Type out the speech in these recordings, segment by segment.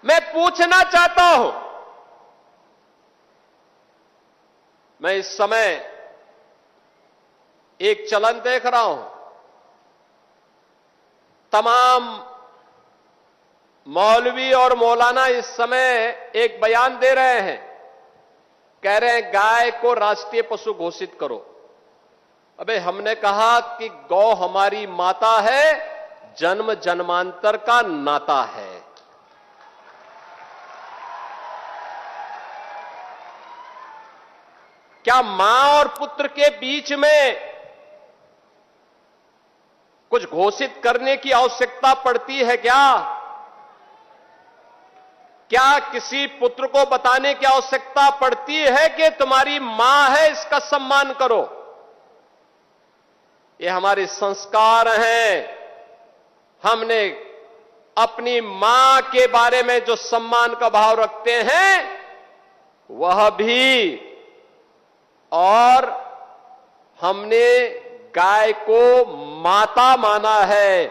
मैं पूछना चाहता हूं, मैं इस समय एक चलन देख रहा हूं, तमाम मौलवी और मौलाना इस समय एक बयान दे रहे हैं, कह रहे हैं गाय को राष्ट्रीय पशु घोषित करो। अबे हमने कहा कि गौ हमारी माता है, जन्म जन्मांतर का नाता है। क्या मां और पुत्र के बीच में कुछ घोषित करने की आवश्यकता पड़ती है क्या? क्या किसी पुत्र को बताने की आवश्यकता पड़ती है कि तुम्हारी मां है, इसका सम्मान करो? ये हमारे संस्कार हैं। हमने अपनी मां के बारे में जो सम्मान का भाव रखते हैं वह भी, और हमने गाय को माता माना है,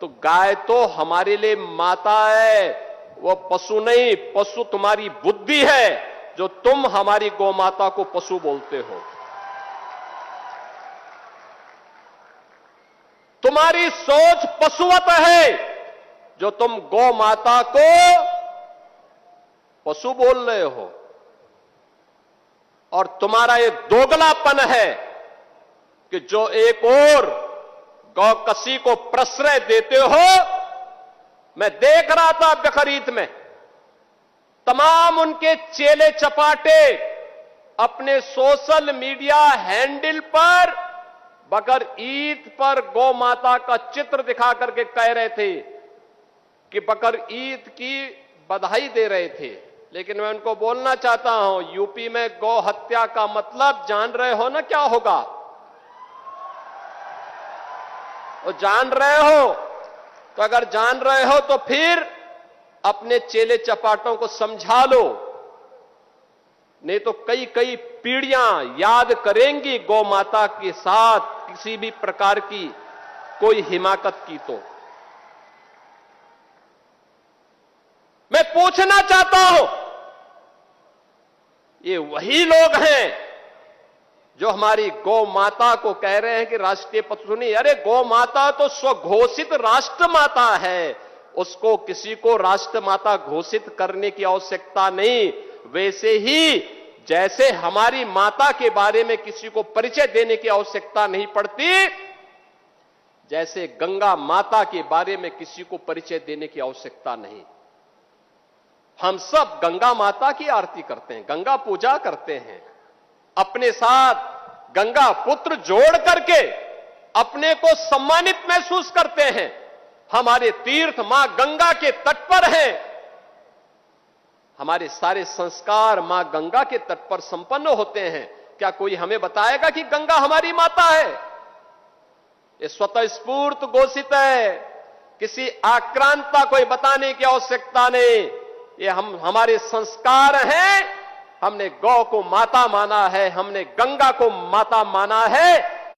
तो गाय तो हमारे लिए माता है, वो पशु नहीं। पशु तुम्हारी बुद्धि है जो तुम हमारी गौ माता को पशु बोलते हो। तुम्हारी सोच पशुवत है जो तुम गौ माता को पशु बोल रहे हो, और तुम्हारा ये दोगलापन है कि जो एक और गौकसी को प्रश्रय देते हो। मैं देख रहा था बकरीद में तमाम उनके चेले चपाटे अपने सोशल मीडिया हैंडल पर बकर ईद पर गौ माता का चित्र दिखा करके कह रहे थे कि बकर ईद की बधाई दे रहे थे। लेकिन मैं उनको बोलना चाहता हूं, यूपी में गौ हत्या का मतलब जान रहे हो ना क्या होगा? वो जान रहे हो? तो अगर जान रहे हो तो फिर अपने चेले चपाटों को समझा लो, नहीं तो कई कई पीढ़ियां याद करेंगी गौ माता के साथ किसी भी प्रकार की कोई हिमाकत की। तो मैं पूछना चाहता हूं, ये वही लोग हैं जो हमारी गौ माता को कह रहे हैं कि राष्ट्रीय पशु नहीं। अरे गौ माता तो स्वघोषित राष्ट्र माता है, उसको किसी को राष्ट्र माता घोषित करने की आवश्यकता नहीं। वैसे ही जैसे हमारी माता के बारे में किसी को परिचय देने की आवश्यकता नहीं पड़ती, जैसे गंगा माता के बारे में किसी को परिचय देने की आवश्यकता नहीं। हम सब गंगा माता की आरती करते हैं, गंगा पूजा करते हैं, अपने साथ गंगा पुत्र जोड़ करके अपने को सम्मानित महसूस करते हैं। हमारे तीर्थ मां गंगा के तट पर हैं, हमारे सारे संस्कार मां गंगा के तट पर संपन्न होते हैं। क्या कोई हमें बताएगा कि गंगा हमारी माता है? ये स्वतः स्फूर्त घोषित है, किसी आक्रांता कोई बताने की आवश्यकता नहीं। ये हमारे संस्कार हैं। हमने गौ को माता माना है, हमने गंगा को माता माना है,